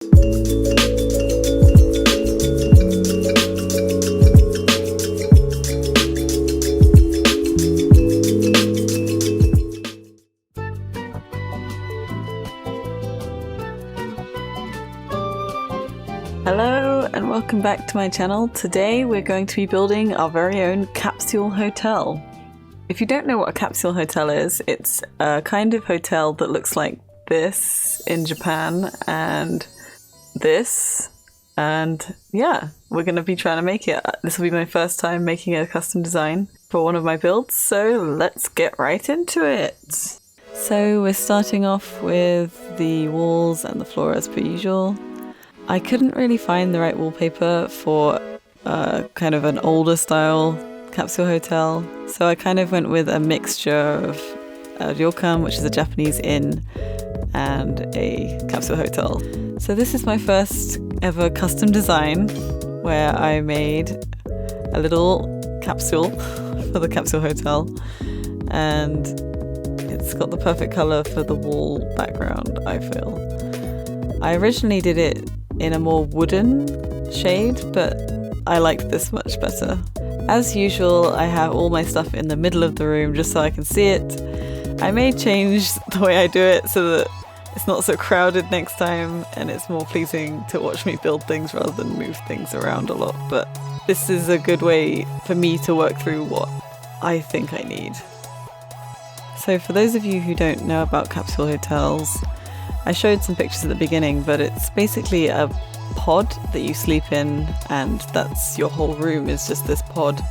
Hello and welcome back to my channel. Today we're going to be building our very own capsule hotel. If you don't know what a capsule hotel is, it's a kind of hotel that looks like this in Japan and this, and yeah, we're going to be trying to make it. This will be my first time making a custom design for one of my builds, so let's get right into it. So we're starting off with the walls and the floor as per usual. I couldn't really find the right wallpaper for kind of an older style capsule hotel, so I kind of went with a mixture of a ryokan, which is a Japanese inn, and a capsule hotel. So this is my first ever custom design where I made a little capsule for the capsule hotel, and it's got the perfect colour for the wall background, I feel. I originally did it in a more wooden shade, but I liked this much better. As usual, I have all my stuff in the middle of the room just so I can see it. I may change the way I do it so that it's not so crowded next time and it's more pleasing to watch me build things rather than move things around a lot, but this is a good way for me to work through what I think I need. So for those of you who don't know about capsule hotels, I showed some pictures at the beginning, but it's basically a pod that you sleep in, and that's your whole room is just this pod.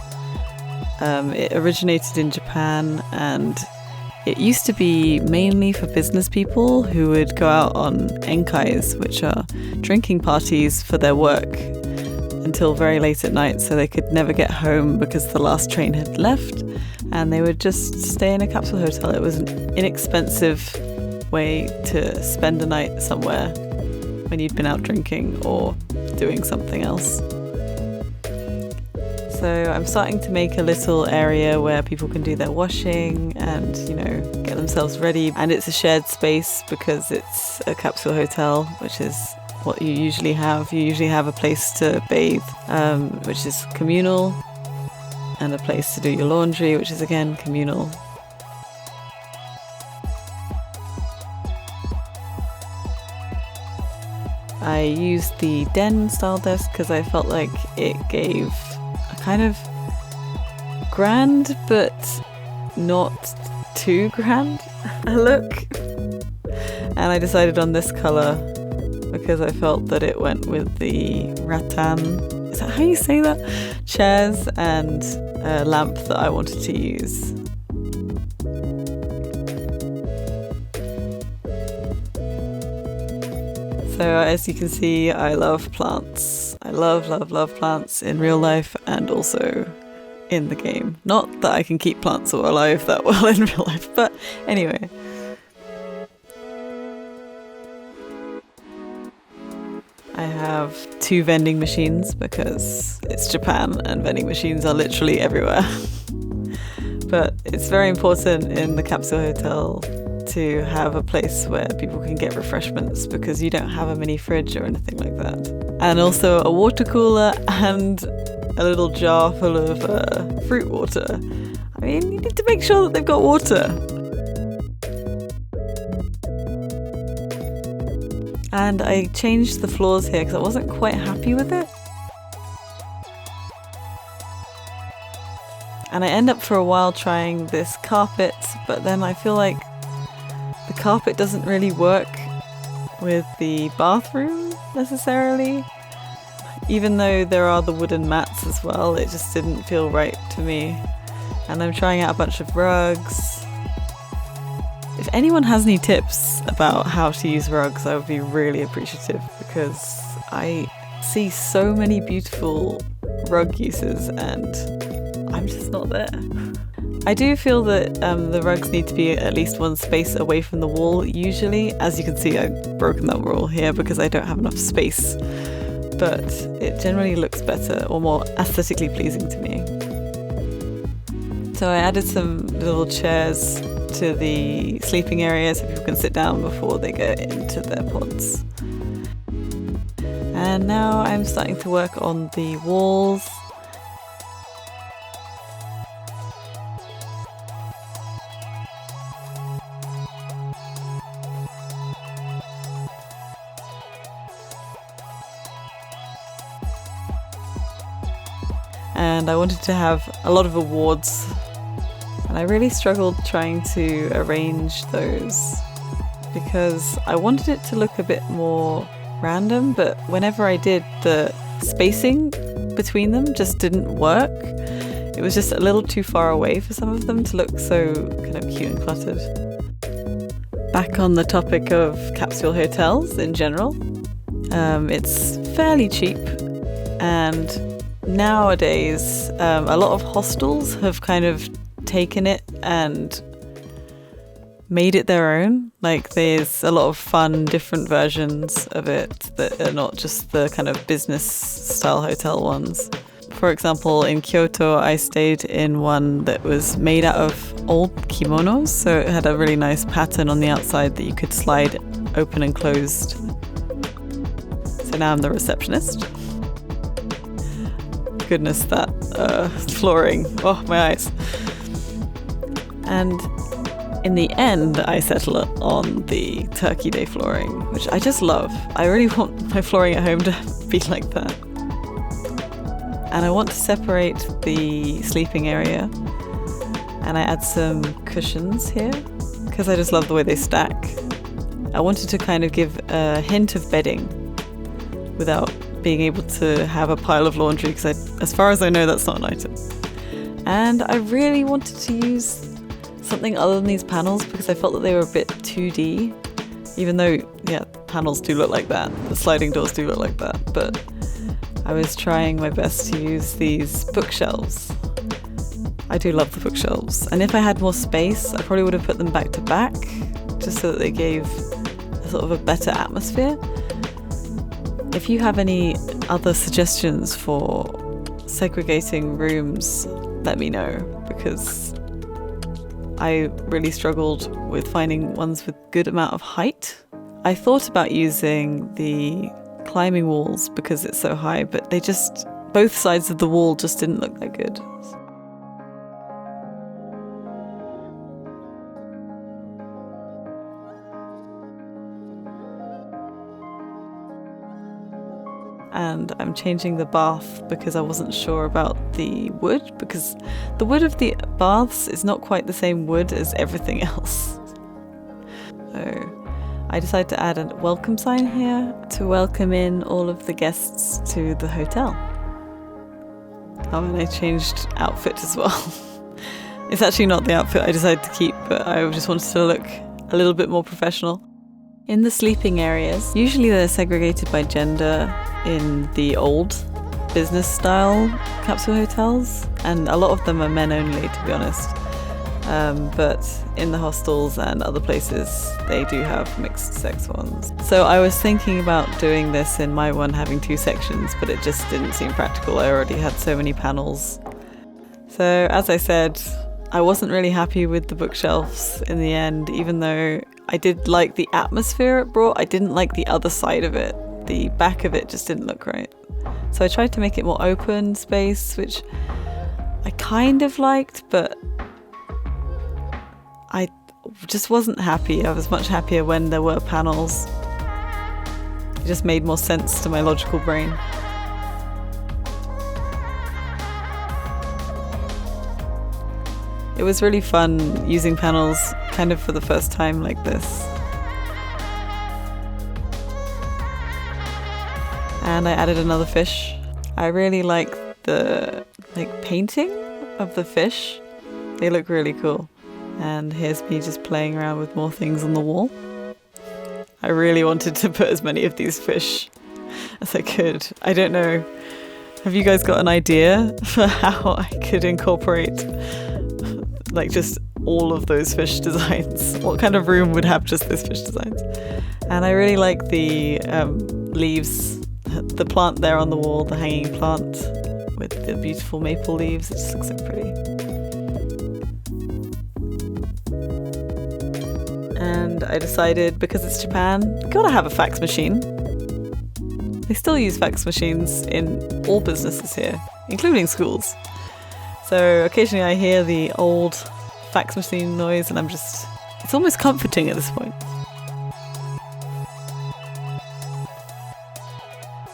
It originated in Japan, and it used to be mainly for business people who would go out on enkais, which are drinking parties for their work, until very late at night, so they could never get home because the last train had left, and they would just stay in a capsule hotel. It was an inexpensive way to spend a night somewhere when you'd been out drinking or doing something else. So I'm starting to make a little area where people can do their washing and, you know, get themselves ready. And it's a shared space because it's a capsule hotel, which is what you usually have. You usually have a place to bathe, which is communal, and a place to do your laundry, which is again communal. I used the den style desk because I felt like it gave a kind of grand but not too grand a look, and I decided on this colour because I felt that it went with the rattan, is that how you say that? Chairs and a lamp that I wanted to use. So as you can see, I love plants. I love plants in real life and also in the game. Not that I can keep plants all alive that well in real life, but anyway. I have 2 vending machines because it's Japan and vending machines are literally everywhere. But it's very important in the capsule hotel to have a place where people can get refreshments because you don't have a mini fridge or anything like that. And also a water cooler and a little jar full of fruit water. I mean, you need to make sure that they've got water. And I changed the floors here because I wasn't quite happy with it. And I end up for a while trying this carpet, but then I feel like the carpet doesn't really work with the bathroom necessarily. Even though there are the wooden mats as well, it just didn't feel right to me. And I'm trying out a bunch of rugs. If anyone has any tips about how to use rugs, I would be really appreciative because I see so many beautiful rug uses and I'm just not there. I do feel that the rugs need to be at least one space away from the wall usually. As you can see, I've broken that rule here because I don't have enough space, but it generally looks better or more aesthetically pleasing to me. So I added some little chairs to the sleeping area so people can sit down before they go into their pods. And now I'm starting to work on the walls. And I wanted to have a lot of awards, and I really struggled trying to arrange those because I wanted it to look a bit more random, but whenever I did, the spacing between them just didn't work. It was just a little too far away for some of them to look so kind of cute and cluttered. Back on the topic of capsule hotels in general, it's fairly cheap, and nowadays, a lot of hostels have kind of taken it and made it their own. Like, there's a lot of fun, different versions of it that are not just the kind of business style hotel ones. For example, in Kyoto, I stayed in one that was made out of old kimonos, so it had a really nice pattern on the outside that you could slide open and closed. So now I'm the receptionist. Goodness, that flooring, oh my eyes. And in the end I settle on the Turkey Day flooring, which I just love. I really want my flooring at home to be like that. And I want to separate the sleeping area, and I add some cushions here because I just love the way they stack. I wanted to kind of give a hint of bedding without being able to have a pile of laundry, because as far as I know, that's not an item. And I really wanted to use something other than these panels because I felt that they were a bit 2D, even though, yeah, panels do look like that, the sliding doors do look like that, but I was trying my best to use these bookshelves. I do love the bookshelves, and if I had more space, I probably would have put them back to back, just so that they gave a sort of a better atmosphere. If you have any other suggestions for segregating rooms, let me know, because I really struggled with finding ones with good amount of height. I thought about using the climbing walls because it's so high, but they just, both sides of the wall just didn't look that good. And I'm changing the bath because I wasn't sure about the wood, because the wood of the baths is not quite the same wood as everything else. So I decided to add a welcome sign here to welcome in all of the guests to the hotel. Oh, and I changed outfit as well. It's actually not the outfit I decided to keep, but I just wanted to look a little bit more professional. In the sleeping areas, usually they're segregated by gender in the old business style capsule hotels, and a lot of them are men only, to be honest. But in the hostels and other places, they do have mixed sex ones. So I was thinking about doing this in my one, having two sections, but it just didn't seem practical. I already had so many panels. So as I said, I wasn't really happy with the bookshelves in the end, even though I did like the atmosphere it brought. I didn't like the other side of it. The back of it just didn't look right. So I tried to make it more open space, which I kind of liked, but I just wasn't happy. I was much happier when there were panels. It just made more sense to my logical brain. It was really fun using panels kind of for the first time like this. And I added another fish. I really like the painting of the fish. They look really cool. And here's me just playing around with more things on the wall. I really wanted to put as many of these fish as I could. I don't know. Have you guys got an idea for how I could incorporate just all of those fish designs? What kind of room would have just those fish designs? And I really like the leaves, the plant there on the wall, the hanging plant with the beautiful maple leaves. It just looks so pretty. And I decided, because it's Japan, gotta have a fax machine. They still use fax machines in all businesses here, including schools. So occasionally I hear the old fax machine noise and it's almost comforting at this point.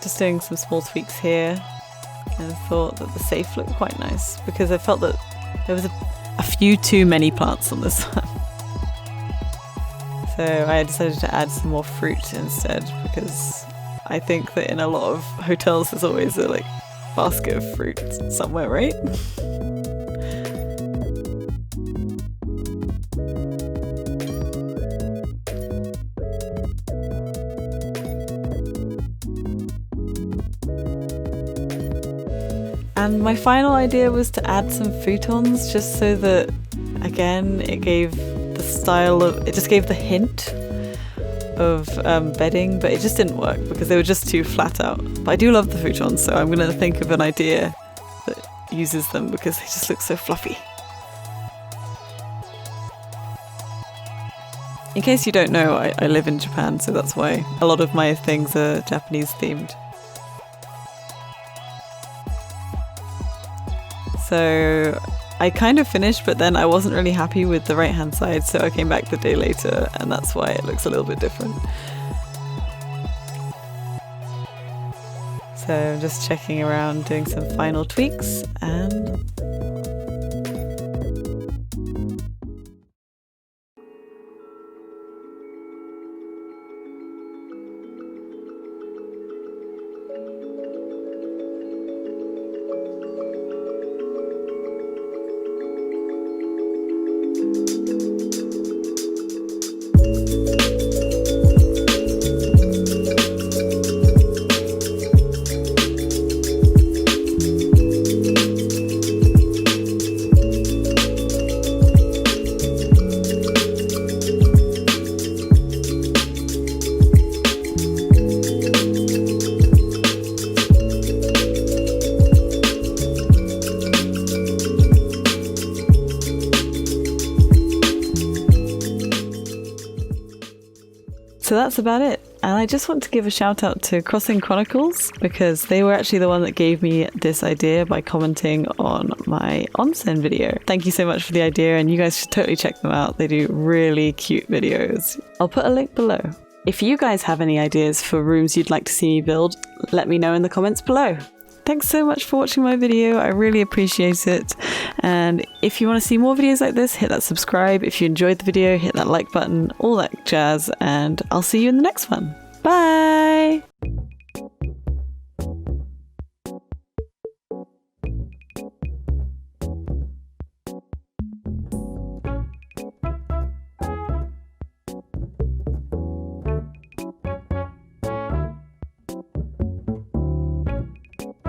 Just doing some small tweaks here, and I thought that the safe looked quite nice because I felt that there was a few too many plants on this one. So I decided to add some more fruit instead, because I think that in a lot of hotels there's always a basket of fruit somewhere, right? And my final idea was to add some futons, just so that, again, it gave the hint of bedding, but it just didn't work because they were just too flat out. But I do love the futons, so I'm going to think of an idea that uses them because they just look so fluffy. In case you don't know, I live in Japan, so that's why a lot of my things are Japanese themed. So I kind of finished, but then I wasn't really happy with the right hand side, so I came back the day later, and that's why it looks a little bit different. So I'm just checking around, doing some final tweaks, and so that's about it. And I just want to give a shout out to Crossing Chronicles, because they were actually the one that gave me this idea by commenting on my onsen video. Thank you so much for the idea, and you guys should totally check them out. They do really cute videos. I'll put a link below. If you guys have any ideas for rooms you'd like to see me build, let me know in the comments below. Thanks so much for watching my video, I really appreciate it. And if you want to see more videos like this, hit that subscribe. If you enjoyed the video, hit that like button, all that jazz, and I'll see you in the next one. Bye!